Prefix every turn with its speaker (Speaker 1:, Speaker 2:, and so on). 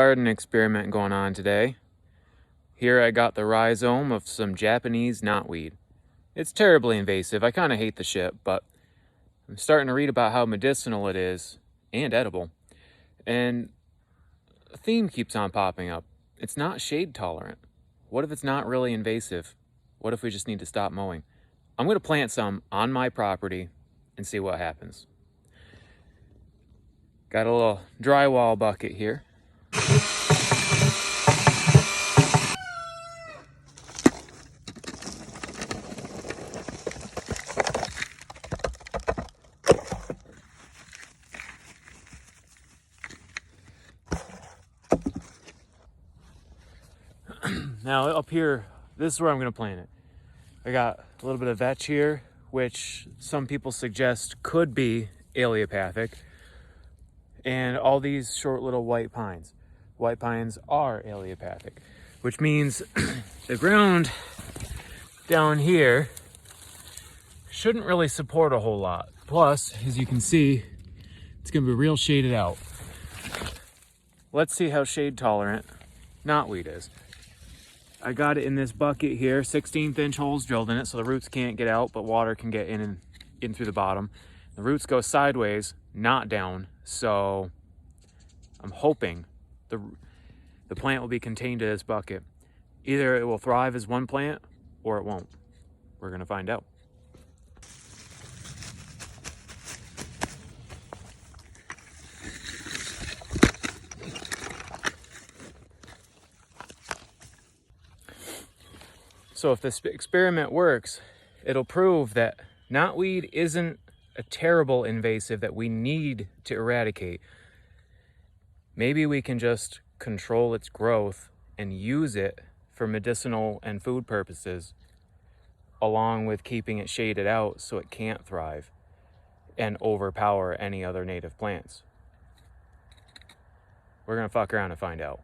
Speaker 1: Garden experiment going on today. Here I got the rhizome of some Japanese knotweed. It's terribly invasive. I kind of hate the shit, but I'm starting to read about how medicinal it is and edible. And a theme keeps on popping up. It's not shade tolerant. What if it's not really invasive? What if we just need to stop mowing? I'm going to plant some on my property and see what happens. Got a little drywall bucket here. Now up here, this is where I'm going to plant it. I got a little bit of vetch here, which some people suggest could be allelopathic, and all these short little white pines. White pines are allelopathic, which means the ground down here shouldn't really support a whole lot. Plus, as you can see, it's going to be real shaded out. Let's see how shade tolerant knotweed is. I got it in this bucket here, 16th inch holes drilled in it so the roots can't get out, but water can get in and in through the bottom. The roots go sideways, not down, so I'm hoping the plant will be contained to this bucket. Either it will thrive as one plant or it won't. We're gonna find out. So if this experiment works, it'll prove that knotweed isn't a terrible invasive that we need to eradicate. Maybe we can just control its growth and use it for medicinal and food purposes, along with keeping it shaded out so it can't thrive and overpower any other native plants. We're gonna fuck around and find out.